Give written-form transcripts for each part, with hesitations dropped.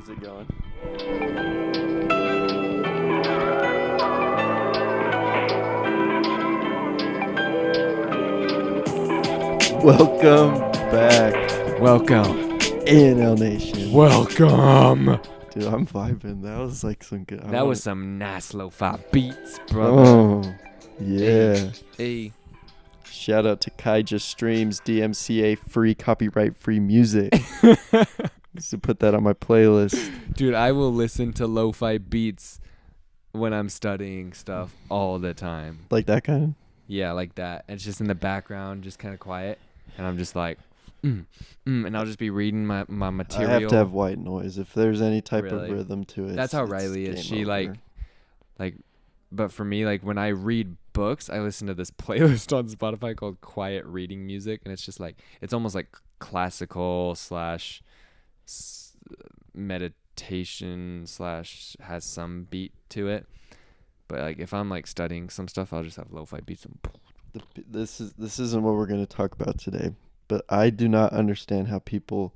music going. Welcome back, Welcome. ANL Nation. Welcome. Dude, I'm vibing. That was like some good. That was some nice lo-fi beats, brother. Oh, yeah. Hey. Shout out to Kaija Streams, DMCA free, copyright free music. Used to put that on my playlist. Dude, I will listen to lo-fi beats when I'm studying stuff all the time. Like that kind? Yeah, like that. It's just in the background, just kind of quiet. And I'm just like, and I'll just be reading my material. I have to have white noise. If there's any type Really? of rhythm to it. That's how it's Riley is. game She over. but for me, like when I read books, I listen to this playlist on Spotify called Quiet Reading Music. And it's just like, it's almost like classical / meditation / has some beat to it. But like if I'm like studying some stuff, I'll just have lo-fi beats. This isn't what we're going to talk about today, but I do not understand how people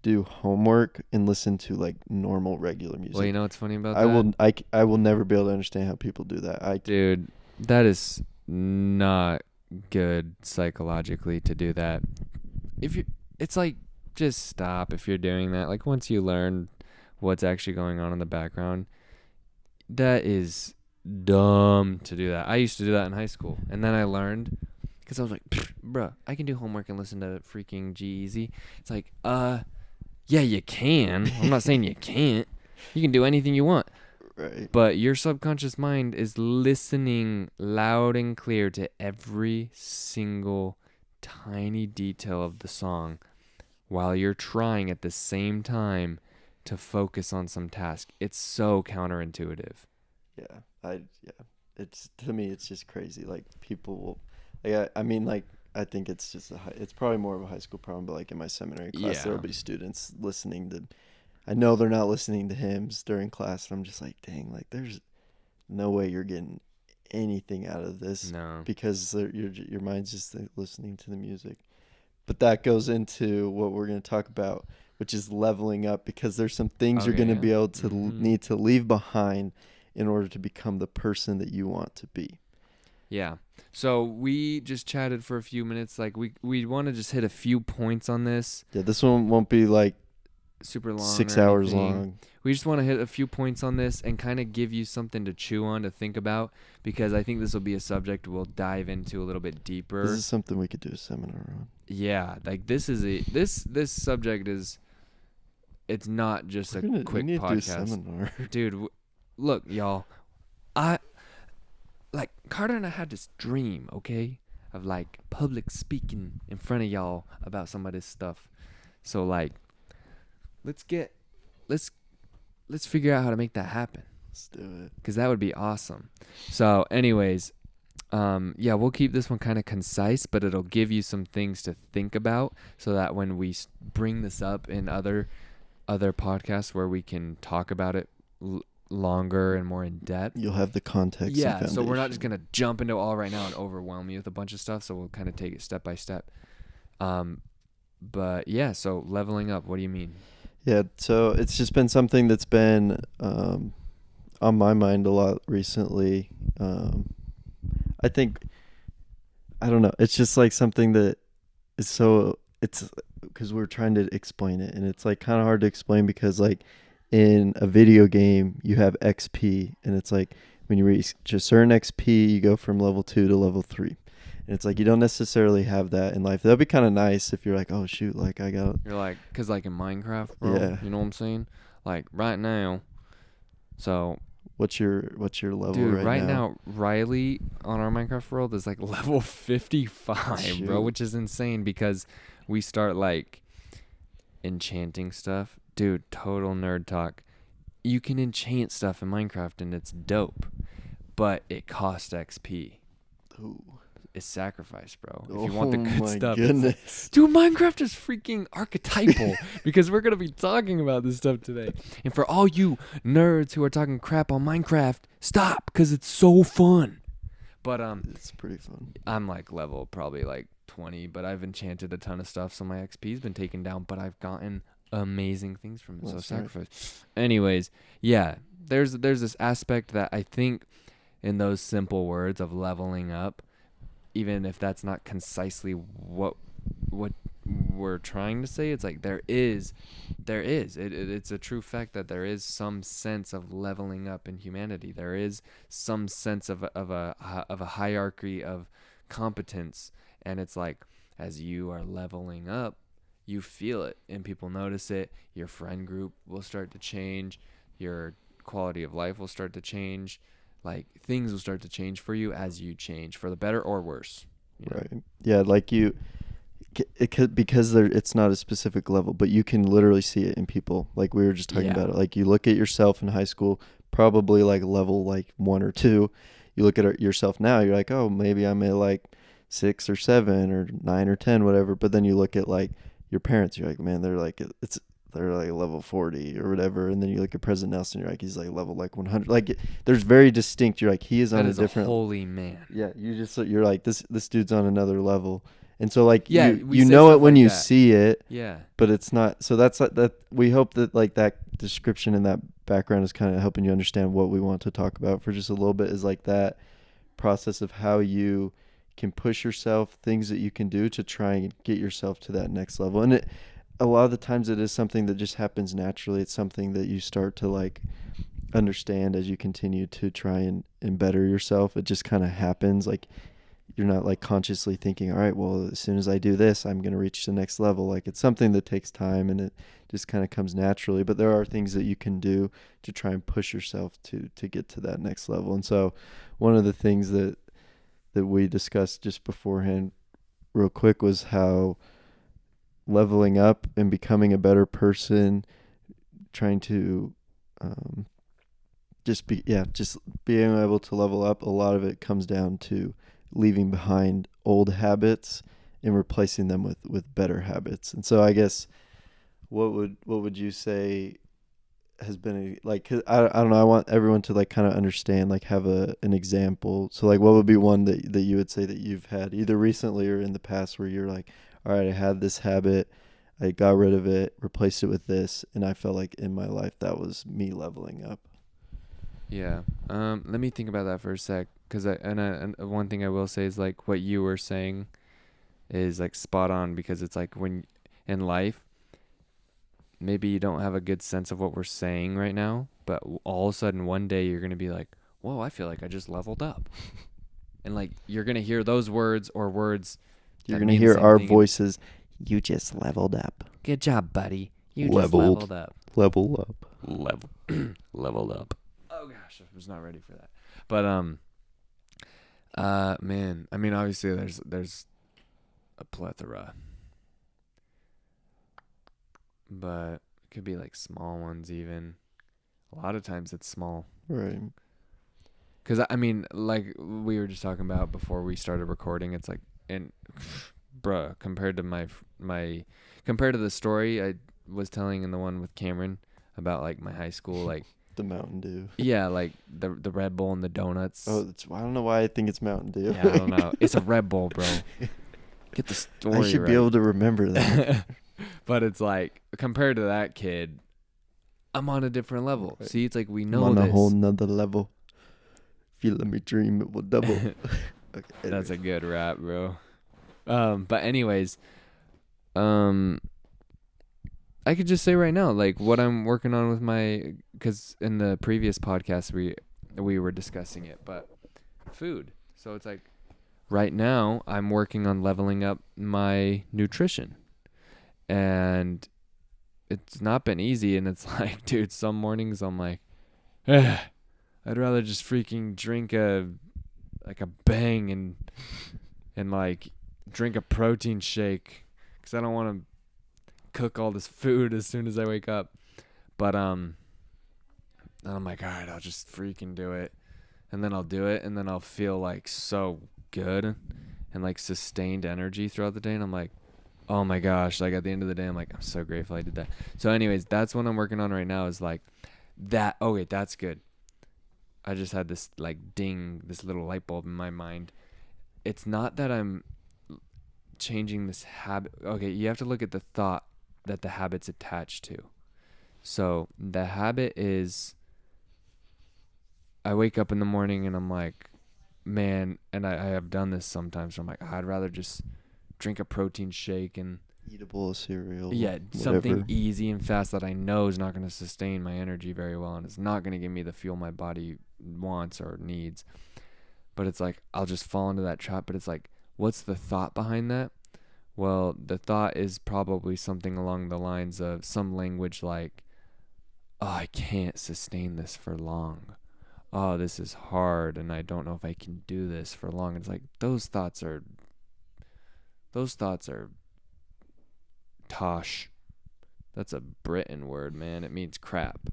do homework and listen to like normal regular music. Well, you know what's funny about that? I will never be able to understand how people do that. Dude, that is not good psychologically to do that. It's like, just stop if you're doing that. Like once you learn what's actually going on in the background, that is dumb to do that. I used to do that in high school, and then I learned because I was like, bruh, I can do homework and listen to freaking G-Eazy. It's like, yeah, you can. I'm not saying you can't. You can do anything you want. Right. But your subconscious mind is listening loud and clear to every single tiny detail of the song while you're trying at the same time to focus on some task. It's so counterintuitive. Yeah. It's, to me, it's just crazy. Like people will, like, I think it's just it's probably more of a high school problem, but like in my seminary class, there'll be students listening to, I know they're not listening to hymns during class, and I'm just like, dang, like there's no way you're getting anything out of this. No. Because your mind's just listening to the music. But that goes into what we're going to talk about, which is leveling up, because there's some things you're going to be able to need to leave behind in order to become the person that you want to be. Yeah. So we just chatted for a few minutes. Like we want to just hit a few points on this. Yeah, this one won't be like super long, 6 or hours anything. long. We just want to hit a few points on this and kind of give you something to chew on, to think about, because I think this will be a subject we'll dive into a little bit deeper. This is something we could do a seminar on. Yeah, like this subject is, it's not just a quick we need podcast. To do a seminar. Dude, look, y'all, like Carter and I had this dream, okay, of like public speaking in front of y'all about some of this stuff. So like, let's figure out how to make that happen. Let's do it. Because that would be awesome. So anyways, yeah, we'll keep this one kind of concise, but it'll give you some things to think about, so that when we bring this up in other podcasts where we can talk about it longer and more in depth, you'll have the context. Yeah, so we're not just going to jump into all right now and overwhelm you with a bunch of stuff, so we'll kind of take it step by step. But yeah, so leveling up, what do you mean? Yeah, so it's just been something that's been on my mind a lot recently. I think, I don't know, it's just like something that is it's because we're trying to explain it, and it's like kind of hard to explain, because like in a video game you have XP, and it's like when you reach a certain XP you go from level 2 to level 3. And it's like you don't necessarily have that in life. That'd be kind of nice if you're like, oh shoot, like I got. You're like, cause like in Minecraft, bro. Yeah. You know what I'm saying? Like right now. So. What's your level? Dude, right now Riley on our Minecraft world is like level 55, Shoot. bro, which is insane, because we start like enchanting stuff. Dude, total nerd talk. You can enchant stuff in Minecraft and it's dope, but it costs XP. Ooh. It's sacrifice, bro. If you want the good stuff. Goodness. Dude, Minecraft is freaking archetypal, because we're going to be talking about this stuff today. And for all you nerds who are talking crap on Minecraft, stop, because it's so fun. But it's pretty fun. I'm like level probably like 20, but I've enchanted a ton of stuff, so my XP's been taken down, but I've gotten amazing things from it. Well, So that's right. sacrifice. Anyways, yeah, there's this aspect that I think in those simple words of leveling up, even if that's not concisely what we're trying to say, it's like it's a true fact that there is some sense of leveling up in humanity. There is some sense of a hierarchy of competence, and it's like as you are leveling up, you feel it and people notice it. Your friend group will start to change, your quality of life will start to change, like things will start to change for you as you change, for the better or worse, you know? Right. Yeah, like it could, because it's not a specific level, but you can literally see it in people. Like we were just talking about it. Like you look at yourself in high school, probably like level like 1 or 2. You look at yourself now, you're like, oh, maybe I'm at like 6 or 7 or 9 or 10, whatever. But then you look at like your parents, you're like, man, they're like level 40 or whatever. And then you look at President Nelson, you're like, he's like level like 100. Like there's very distinct. You're like, he is That on a is different. a holy man. Yeah, you're like, this dude's on another level. And so like Yeah, you we say know it stuff when like you that. see it, Yeah. but it's not. So that's like that. We hope that like that description and that background is kind of helping you understand what we want to talk about for just a little bit, is like that process of how you can push yourself, things that you can do to try and get yourself to that next level. And a lot of the times it is something that just happens naturally. It's something that you start to like understand as you continue to try and better yourself. It just kind of happens. Like you're not like consciously thinking, all right, well, as soon as I do this, I'm going to reach the next level. Like it's something that takes time and it just kind of comes naturally. But there are things that you can do to try and push yourself to get to that next level. And so one of the things that we discussed just beforehand real quick was how leveling up and becoming a better person, trying to just being able to level up, a lot of it comes down to leaving behind old habits and replacing them with better habits. And so I guess what would you say has been like, 'cause I don't know, I want everyone to like kind of understand, like have an example. So like what would be one that you would say that you've had either recently or in the past where you're like, all right, I had this habit, I got rid of it, replaced it with this, and I felt like in my life that was me leveling up. Yeah. Let me think about that for a sec, because and one thing I will say is like what you were saying is like spot on, because it's like when in life maybe you don't have a good sense of what we're saying right now, but all of a sudden one day you're gonna be like, whoa, I feel like I just leveled up. And like you're gonna hear those words or words. You're gonna hear our voices. You just leveled up. Good job, buddy. You Leveled. just leveled up. Level up. Leveled up. Oh gosh, I was not ready for that. But man, I mean, obviously there's a plethora, but it could be like small ones even. A lot of times it's small. Right. Because I mean, like we were just talking about before we started recording, it's like, and bruh, compared to the story I was telling in the one with Cameron about like my high school, like the Mountain Dew. Yeah, like the Red Bull and the donuts. Oh, I don't know why I think it's Mountain Dew. Yeah, I don't know. It's a Red Bull, bro. Get the story right. I should be able to remember that. But it's like, compared to that kid, I'm on a different level. Right. See, it's like we know I'm on a whole nother level. If you let me dream, it will double. Okay, that's a good rap, bro. But anyways, I could just say right now, like what I'm working on with because in the previous podcast we were discussing it, but food. So it's like right now I'm working on leveling up my nutrition, and it's not been easy. And it's like, dude, some mornings I'm like, I'd rather just freaking drink a Bang and like drink a protein shake, because I don't want to cook all this food as soon as I wake up. But I'm like, all right, I'll just freaking do it. And then I'll do it, and then I'll feel like so good and like sustained energy throughout the day. And I'm like, oh my gosh, like at the end of the day, I'm like, I'm so grateful I did that. So anyways, that's what I'm working on right now, is like that. Okay, that's good. I just had this like ding, this little light bulb in my mind. It's not that I'm changing this habit. Okay, you have to look at the thought that the habit's attached to. So the habit is, I wake up in the morning and I'm like, man, and I have done this sometimes. So I'm like, I'd rather just drink a protein shake and Eat a bowl of cereal. yeah, whatever. something easy and fast that I know is not going to sustain my energy very well and it's not going to give me the fuel my body wants or needs. But it's like, I'll just fall into that trap. But it's like, what's the thought behind that? Well, the thought is probably something along the lines of some language like, oh, I can't sustain this for long. Oh, this is hard and I don't know if I can do this for long. It's like those thoughts are tosh. That's a Britain word, man. It means crap.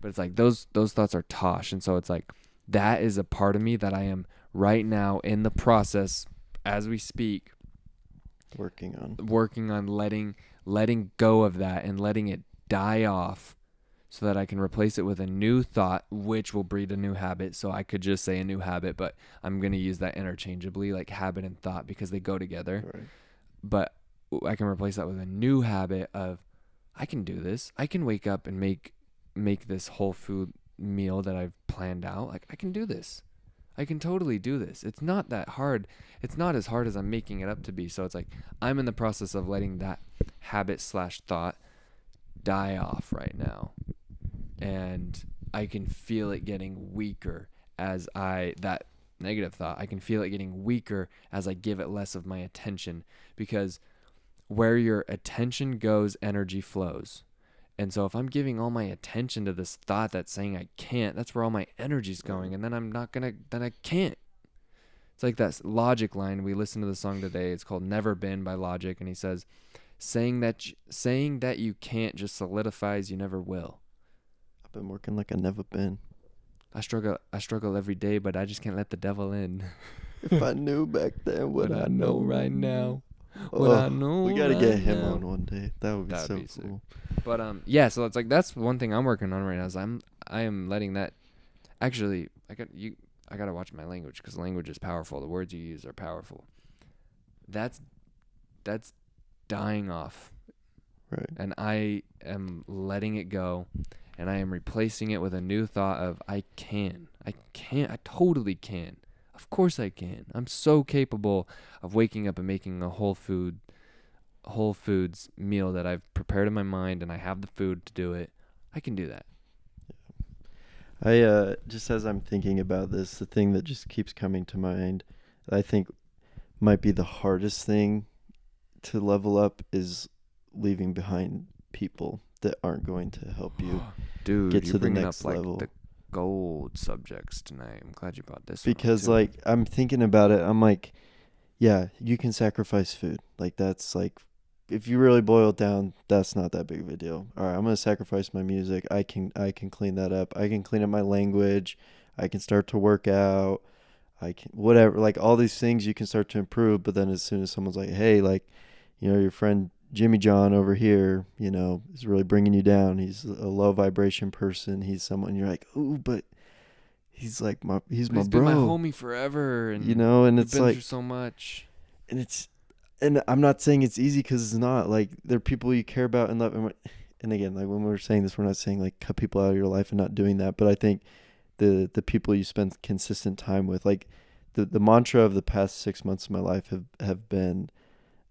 But it's like those thoughts are tosh. And so it's like that is a part of me that I am right now in the process as we speak working on letting go of that and letting it die off so that I can replace it with a new thought, which will breed a new habit. So I could just say a new habit, but I'm going to use that interchangeably, like habit and thought, because they go together. Right. But I can replace that with a new habit of, I can do this. I can wake up and make this whole food meal that I've planned out. Like, I can do this. I can totally do this. It's not that hard. It's not as hard as I'm making it up to be. So it's like, I'm in the process of letting that habit/thought die off right now. And I can feel it getting weaker as that negative thought, I can feel it getting weaker as I give it less of my attention, because where your attention goes, energy flows. And so if I'm giving all my attention to this thought that's saying I can't, that's where all my energy's going. And then then I can't. It's like that Logic line. We listened to the song today. It's called Never Been by Logic. And he says, saying that you can't just solidifies you never will. I've been working like I've never been. I struggle every day, but I just can't let the devil in. If I knew back then what I know right now. We gotta get him on one day. That would be so cool. Sick. But yeah, so it's like that's one thing I'm working on right now. Is I am letting that. Actually, I gotta watch my language, because language is powerful. The words you use are powerful. That's dying off. Right. And I am letting it go, and I am replacing it with a new thought of I totally can. Of course I can. I'm so capable of waking up and making a whole foods meal that I've prepared in my mind, and I have the food to do it. I can do that. I just as I'm thinking about this, the thing that just keeps coming to mind, I think might be the hardest thing to level up, is leaving behind people that aren't going to help you Dude, get you're to the bringing next up level. Like the gold subjects tonight. I'm glad you brought this Because one up, like I'm thinking about it, I'm like, yeah, you can sacrifice food. Like that's like, if you really boil it down, that's not that big of a deal. All right, I'm gonna sacrifice my music. I can clean that up. I can clean up my language. I can start to work out. I can whatever, like all these things you can start to improve. But then as soon as someone's like, hey, like, your friend Jimmy John over here, is really bringing you down. He's a low vibration person. He's someone you're like, ooh, but he's like he's my bro. Been my homie forever, and and we've it's been like through so much. And I'm not saying it's easy, because it's not. Like, they're people you care about and love. And again, like when we're saying this, we're not saying like cut people out of your life and not doing that. But I think the people you spend consistent time with, like the mantra of the past 6 months of my life have been,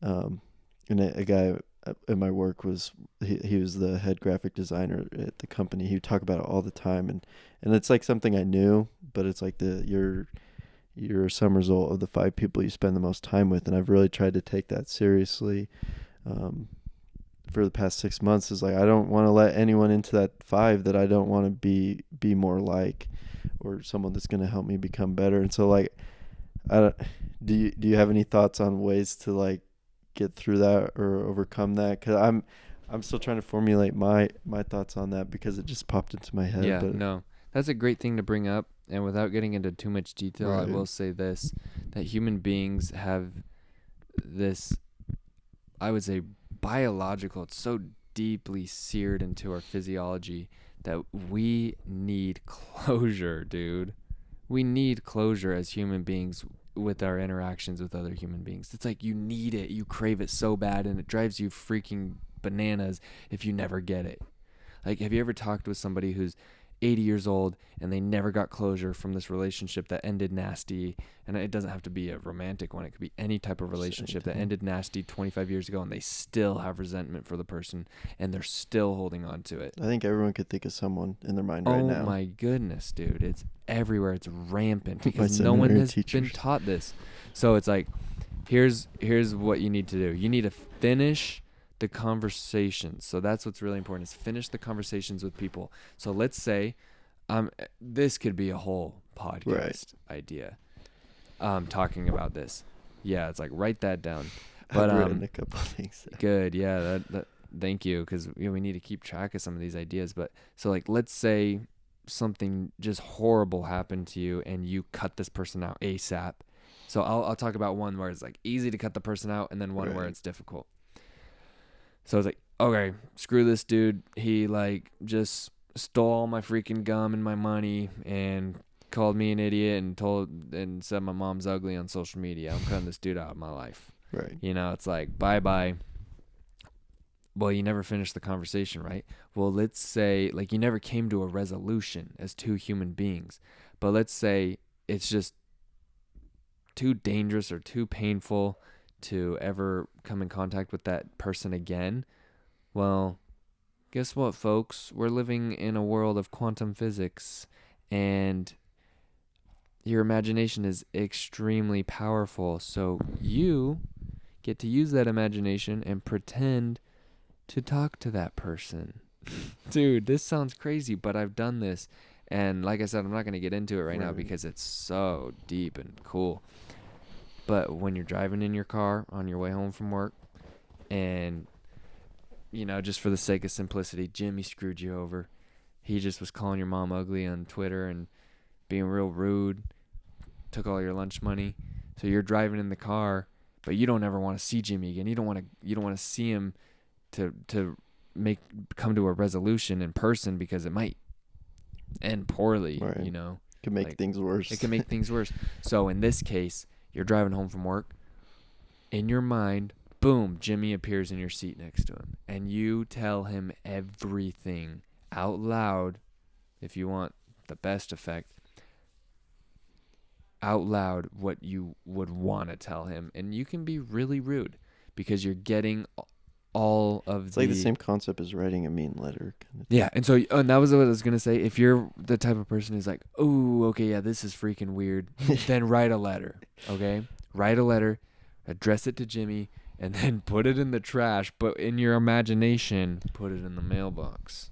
and a guy at my work was, he was the head graphic designer at the company. He would talk about it all the time, and it's like something I knew, but it's like you're a sum result of the 5 people you spend the most time with. And I've really tried to take that seriously for the past 6 months. Is like, I don't want to let anyone into that 5 that I don't want to be more like, or someone that's going to help me become better. And so like, do you have any thoughts on ways to like get through that or overcome that? Because I'm still trying to formulate my thoughts on that, because it just popped into my head. Yeah, but no, that's a great thing to bring up. And without getting into too much detail, right. I will say this, that human beings have this, I would say, biological, it's so deeply seared into our physiology that we need closure, dude. We need closure as human beings with our interactions with other human beings. It's like you need it. You crave it so bad, and it drives you freaking bananas if you never get it. Like, have you ever talked with somebody who's 80 years old and they never got closure from this relationship that ended nasty? And it doesn't have to be a romantic one. It could be any type of relationship that ended nasty 25 years ago, and they still have resentment for the person and they're still holding on to it. I think everyone could think of someone in their mind right now. Oh my goodness, dude. It's everywhere. It's rampant because no one has been taught this. So it's like, here's what you need to do. You need to finish the conversations. So that's what's really important, is finish the conversations with people. So let's say this could be a whole podcast idea talking about this. Yeah, it's like, write that down. But I've written a couple things down. Good. Yeah, that thank you, because we need to keep track of some of these ideas. But so, like, let's say something just horrible happened to you and you cut this person out ASAP. So I'll talk about one where it's like easy to cut the person out, and then one where it's difficult. So it's like, okay, screw this dude. He like just stole all my freaking gum and my money and called me an idiot and said my mom's ugly on social media. I'm cutting this dude out of my life. Right. You know, it's like, bye-bye. Well, you never finished the conversation, right? Well, let's say, like, you never came to a resolution as two human beings. But let's say it's just too dangerous or too painful to ever come in contact with that person again. Well, guess what, folks? We're living in a world of quantum physics, and your imagination is extremely powerful. So you get to use that imagination and pretend to talk to that person. Dude, this sounds crazy, but I've done this. And like I said, I'm not going to get into it right now because it's so deep and cool. But when you're driving in your car on your way home from work, and, you know, just for the sake of simplicity, Jimmy screwed you over. He just was calling your mom ugly on Twitter and being real rude, took all your lunch money. So you're driving in the car, but you don't ever want to see Jimmy again. You don't want to see him to come to a resolution in person, because it might end poorly, you know. It could make things worse. It can make things worse. So in this case, you're driving home from work. In your mind, boom, Jimmy appears in your seat next to him. And you tell him everything out loud, if you want the best effect, out loud what you would want to tell him. And you can be really rude because you're getting all of it's like the same concept as writing a mean letter. Kind of yeah, and so and that was what I was going to say. If you're the type of person who's like, oh, okay, yeah, this is freaking weird, then write a letter, okay? Write a letter, address it to Jimmy, and then put it in the trash, but in your imagination, put it in the mailbox.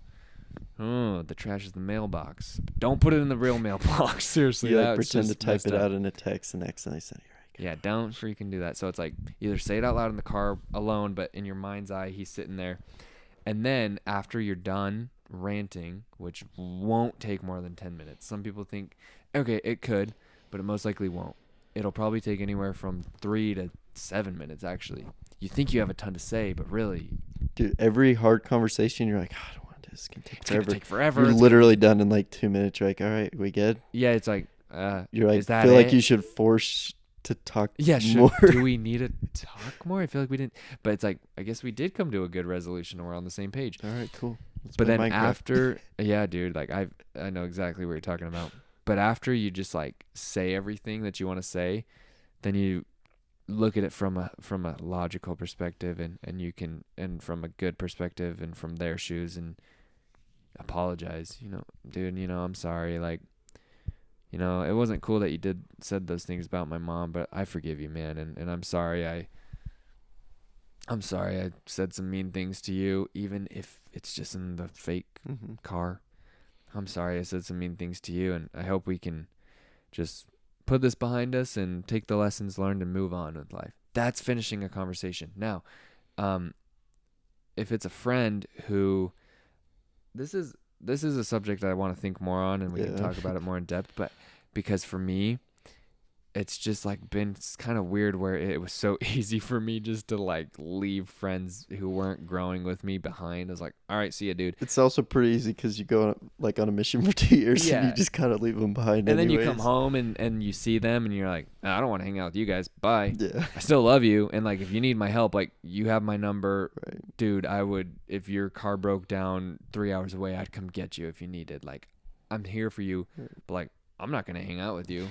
Oh, the trash is the mailbox. Don't put it in the real mailbox. Seriously. You like pretend to type it out in a text and accidentally send it. Yeah, don't freaking do that. So it's like, either say it out loud in the car alone, but in your mind's eye, he's sitting there. And then after you're done ranting, which won't take more than 10 minutes. Some people think, okay, it could, but it most likely won't. It'll probably take anywhere from 3 to 7 minutes, actually. You think you have a ton to say, but really... Dude, every hard conversation, you're like, I don't want this. It's going to take forever. You're it's literally done in like 2 minutes. You're like, all right, we good? Yeah, it's like... you're like, is that feel it? like you should force... to talk more. Yeah, do we need to talk more? I feel like we didn't, but it's like, I guess we did come to a good resolution and we're on the same page. All right, cool. But then after, yeah, dude, like I know exactly what you're talking about. But after you just like say everything that you want to say, then you look at it from a logical perspective, and you can, and from a good perspective, and from their shoes, and apologize. You know, dude, you know, I'm sorry, like. You know, it wasn't cool that you said those things about my mom, but I forgive you, man, and I'm sorry. I'm sorry I said some mean things to you, even if it's just in the fake car. I'm sorry I said some mean things to you, and I hope we can just put this behind us and take the lessons learned and move on with life. That's finishing a conversation. Now, if it's a friend who, this is a subject that I want to think more on, and we can talk about it more in depth. But because for me, it's just like been kind of weird where it was so easy for me just to like leave friends who weren't growing with me behind. I was like, all right, see ya, dude. It's also pretty easy because you go like on a mission for 2 years and you Yeah. just kind of leave them behind And then you come anyways. home and you see them and you're like, I don't want to hang out with you guys. Bye. Yeah. I still love you. And like, if you need my help, like you have my number, Right. dude. I would, if your car broke down 3 hours away, I'd come get you if you needed. Like, I'm here for you, Right. but like, I'm not going to hang out with you.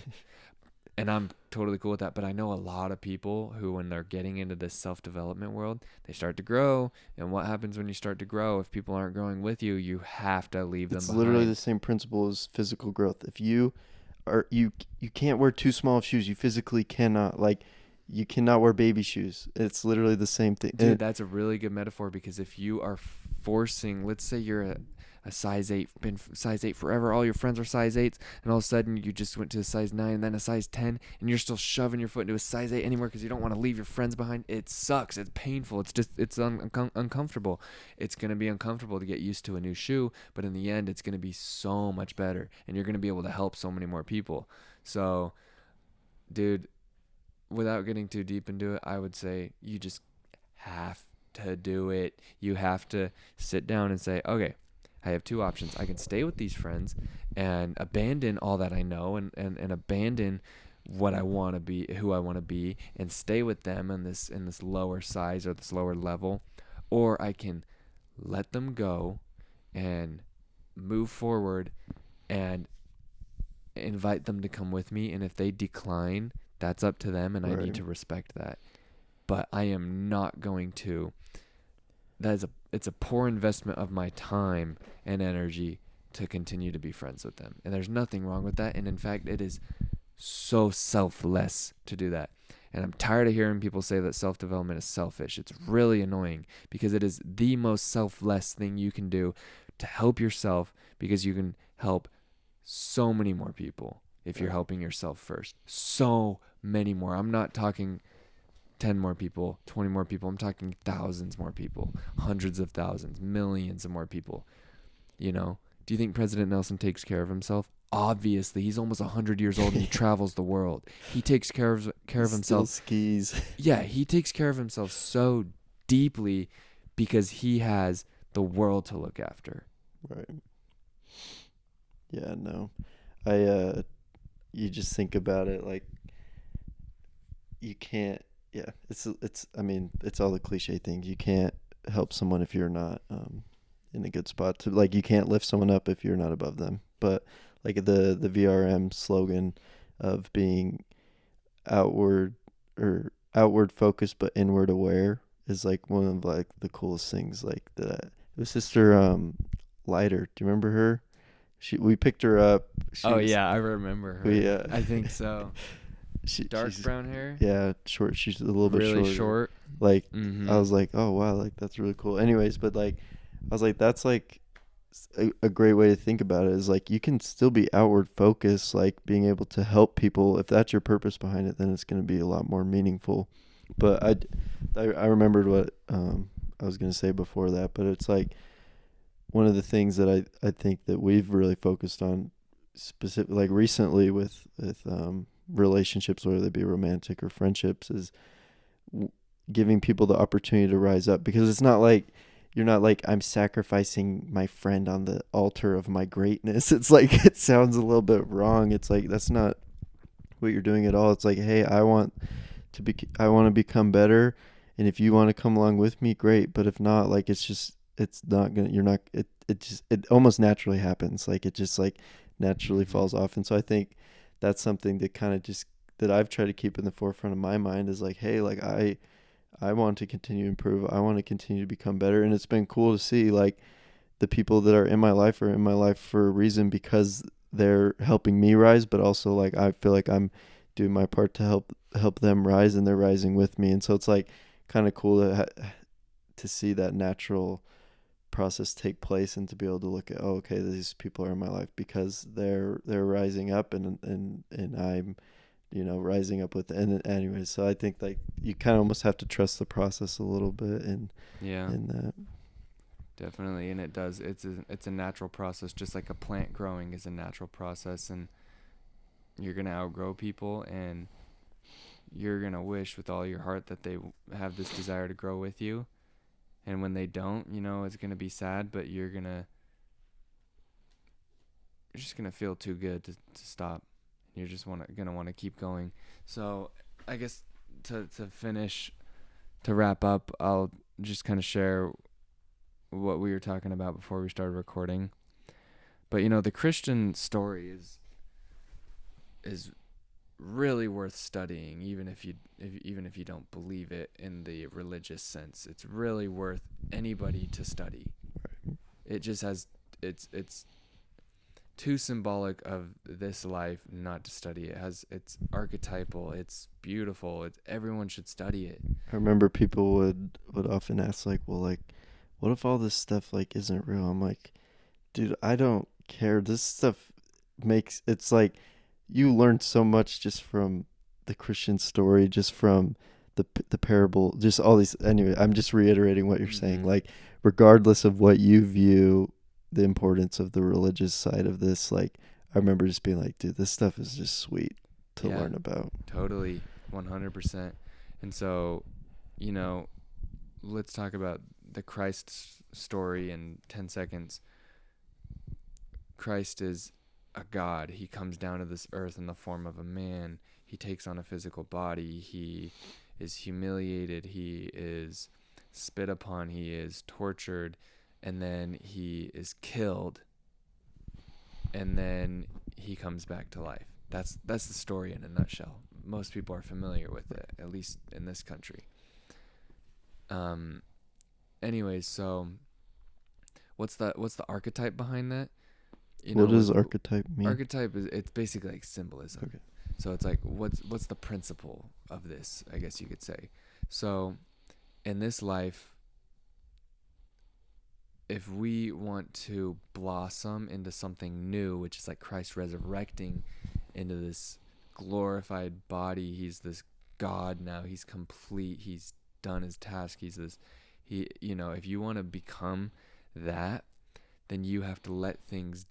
And I'm totally cool with that. But I know a lot of people who, when they're getting into this self-development world, they start to grow. And what happens when you start to grow? If people aren't growing with you, you have to leave them It's behind. literally the same principle as physical growth. If you are you can't wear too small of shoes. You physically cannot. Like, you cannot wear baby shoes. It's literally the same thing. Dude, that's a really good metaphor, because if you are forcing, let's say you're a size 8, been size 8 forever, all your friends are size 8s, and all of a sudden you just went to a size 9 and then a size 10, and you're still shoving your foot into a size 8 anymore because you don't want to leave your friends behind. It sucks. It's painful. It's just, it's uncomfortable. It's going to be uncomfortable to get used to a new shoe, but in the end, it's going to be so much better, and you're going to be able to help so many more people. So, dude, without getting too deep into it, I would say you just have to do it. You have to sit down and say, okay, I have two options. I can stay with these friends and abandon all that I know, and abandon what I want to be, who I want to be, and stay with them in this lower size or this lower level, or I can let them go and move forward and invite them to come with me, and if they decline, that's up to them, and I need to respect that. But I am not going to. It's a poor investment of my time and energy to continue to be friends with them. And there's nothing wrong with that. And in fact, it is so selfless to do that. And I'm tired of hearing people say that self-development is selfish. It's really annoying, because it is the most selfless thing you can do to help yourself, because you can help so many more people if you're helping yourself first. So many more. I'm not talking 10 more people, 20 more people. I'm talking thousands more people, hundreds of thousands, millions of more people. You know, do you think President Nelson takes care of himself? Obviously, he's almost 100 years old and he travels the world. He takes care of himself. Still skis. Yeah, he takes care of himself so deeply because he has the world to look after. Right. Yeah, no. You just think about it, like, you can't, yeah, it's I mean, it's all the cliche things. You can't help someone if you're not in a good spot to, like, you can't lift someone up if you're not above them. But like the VRM slogan of being outward focused but inward aware is like one of like the coolest things. Like, that it was Sister Leiter. Do you remember her? We picked her up. Yeah, I remember her. I think so. Dark brown hair. Yeah, short. She's a little bit really shorter. short. Like, I was like, oh wow, like that's really cool. Anyways, but like, I was like, that's like a great way to think about it. Is like, you can still be outward focused, like being able to help people. If that's your purpose behind it, then it's going to be a lot more meaningful. But I remembered what I was going to say before that. But it's like, one of the things that I think that we've really focused on, specific, like recently with relationships, whether they be romantic or friendships, is giving people the opportunity to rise up. Because it's not like, you're not like, I'm sacrificing my friend on the altar of my greatness. It's like, it sounds a little bit wrong. It's like, that's not what you're doing at all. It's like, hey, I want to become better, and if you want to come along with me, great. But if not, like, it's not gonna, you're not, it almost naturally happens. Like, it just like naturally falls off. And so I think that's something that kind of just, that I've tried to keep in the forefront of my mind, is like, hey, like, I want to continue to improve. I want to continue to become better. And it's been cool to see, like, the people that are in my life for a reason, because they're helping me rise, but also, like, I feel like I'm doing my part to help them rise, and they're rising with me. And so it's like kind of cool to see that natural process take place, and to be able to look at, oh, okay, these people are in my life because they're rising up, and I'm, rising up with. And anyways, so I think, like, you kind of almost have to trust the process a little bit, in that. Definitely. And it does, it's a natural process, just like a plant growing is a natural process. And you're going to outgrow people, and you're going to wish with all your heart that they have this desire to grow with you. And when they don't, it's going to be sad, but you're just going to feel too good to stop. You're just going to want to keep going. So I guess to finish, to wrap up, I'll just kind of share what we were talking about before we started recording. But the Christian story is really worth studying, even if you don't believe it in the religious sense. It's really worth anybody to study. Right. It just has it's too symbolic of this life not to study it. It's archetypal, it's beautiful, everyone should study it. I remember people would often ask, like, well, like, what if all this stuff, like, isn't real? I'm like, dude, I don't care. This stuff it's like you learn so much just from the Christian story, just from the parable, just all these. Anyway, I'm just reiterating what you're saying. Like, regardless of what you view the importance of the religious side of this, like, I remember just being like, dude, this stuff is just sweet to learn about. Totally, 100%. And so, let's talk about the Christ story in 10 seconds. Christ is a God. He comes down to this earth in the form of a man. He takes on a physical body. He is humiliated. He is spit upon. He is tortured. And then he is killed. And then he comes back to life. That's the story in a nutshell. Most people are familiar with it, at least in this country. Anyways, so what's the archetype behind that? What does archetype mean? Archetype it's basically like symbolism. Okay. So it's like what's the principle of this, I guess you could say. So in this life, if we want to blossom into something new, which is like Christ resurrecting into this glorified body, he's this God now, he's complete, he's done his task, if you want to become that, then you have to let things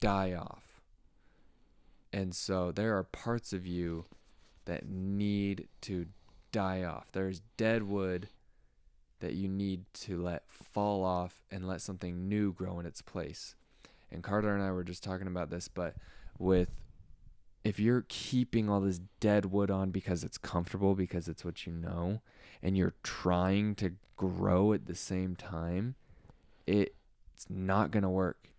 die off. And so there are parts of you that need to die off. There's dead wood that you need to let fall off and let something new grow in its place. And Carter and I were just talking about this, but if you're keeping all this dead wood on because it's comfortable, because it's what you know, and you're trying to grow at the same time, it's not going to work.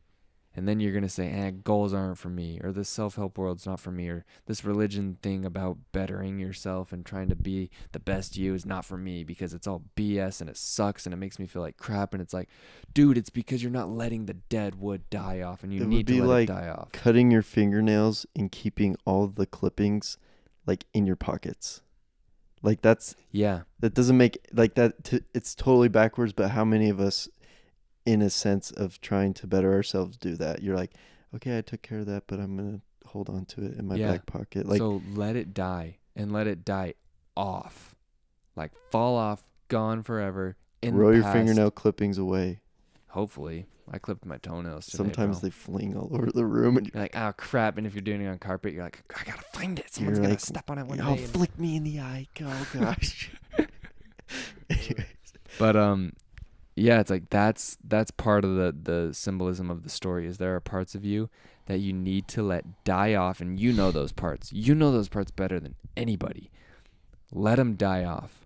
And then you're going to say, goals aren't for me, or this self-help world's not for me, or this religion thing about bettering yourself and trying to be the best you is not for me because it's all BS and it sucks and it makes me feel like crap. And it's like, dude, it's because you're not letting the dead wood die off, and you need to let it die off. Cutting your fingernails and keeping all the clippings like in your pockets. Like that doesn't make like that. It's totally backwards. But how many of us, in a sense of trying to better ourselves, do that? You're like, okay, I took care of that, but I'm going to hold on to it in my back pocket. Like, so let it die, and let it die off. Like, fall off, gone forever. Throw your fingernail clippings away. Hopefully. I clipped my toenails today, Sometimes they fling all over the room. And you're like, oh, crap. And if you're doing it on carpet, you're like, I got to find it. Someone's going to step on it one day. Flick me in the eye. Oh, gosh. But, yeah, it's like that's part of the symbolism of the story, is there are parts of you that you need to let die off, and you know those parts. You know those parts better than anybody. Let them die off,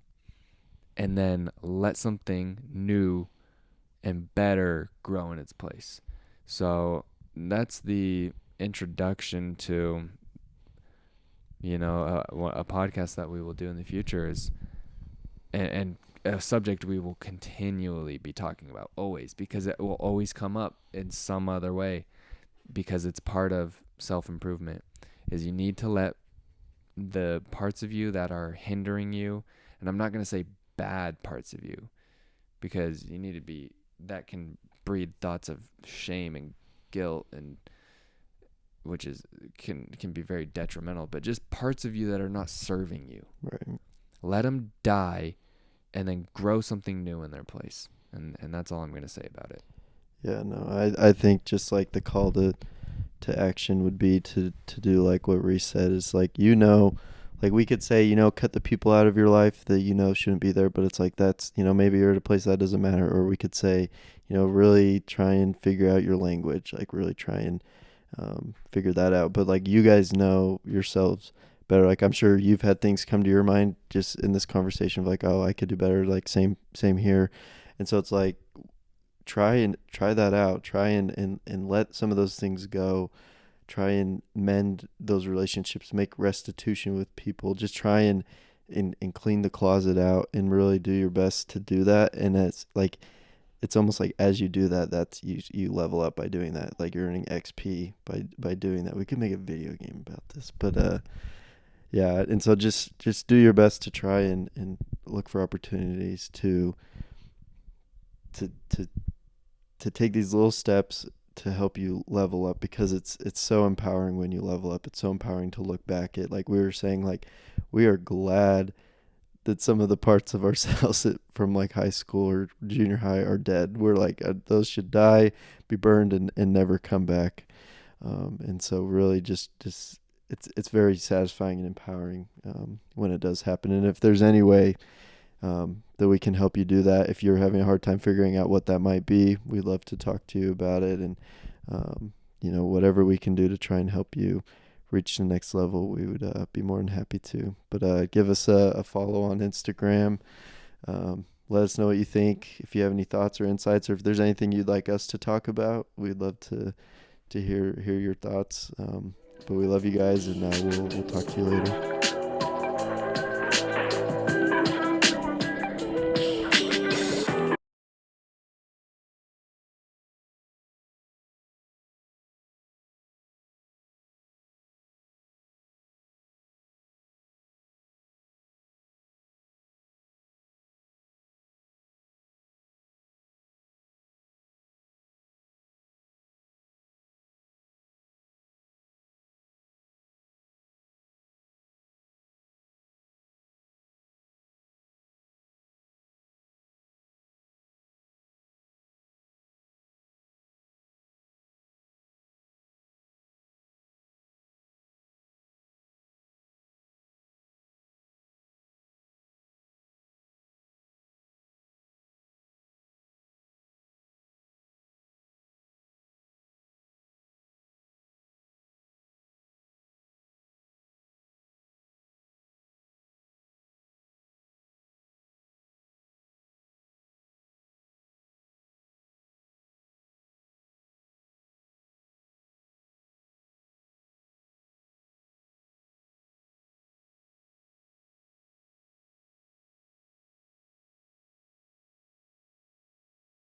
and then let something new and better grow in its place. So that's the introduction to, a podcast that we will do in the future is, and a subject we will continually be talking about, always, because it will always come up in some other way, because it's part of self-improvement, is you need to let the parts of you that are hindering you, and I'm not going to say bad parts of you, because you need to be, that can breed thoughts of shame and guilt, and which is can be very detrimental, but just parts of you that are not serving you. Right. Let them die, and then grow something new in their place. And that's all I'm going to say about it. Yeah, no, I think just like the call to to action would be to do like what Reese said, is like, like we could say, cut the people out of your life that shouldn't be there, but it's like, that's, maybe you're at a place that doesn't matter. Or we could say, really try and figure out your language, like really try and figure that out. But like, you guys know yourselves better. Like, I'm sure you've had things come to your mind just in this conversation of like, oh, I could do better. Like, same here. And so it's like, try that out. Try and let some of those things go. Try and mend those relationships, make restitution with people. Just try and clean the closet out, and really do your best to do that. And it's almost like, as you do that, that's you level up by doing that. Like, you're earning XP by doing that. We could make a video game about this, but yeah. And so just do your best to try and look for opportunities to to to take these little steps to help you level up, because it's so empowering when you level up. It's so empowering to look back at, like we were saying, like, we are glad that some of the parts of ourselves from like high school or junior high are dead. We're like, those should die, be burned, and never come back. And so really just it's very satisfying and empowering when it does happen. And if there's any way that we can help you do that, if you're having a hard time figuring out what that might be, we'd love to talk to you about it. And whatever we can do to try and help you reach the next level, we would be more than happy to. But give us a follow on Instagram. Let us know what you think. If you have any thoughts or insights, or if there's anything you'd like us to talk about, we'd love to hear your thoughts. But we love you guys, and we'll talk to you later.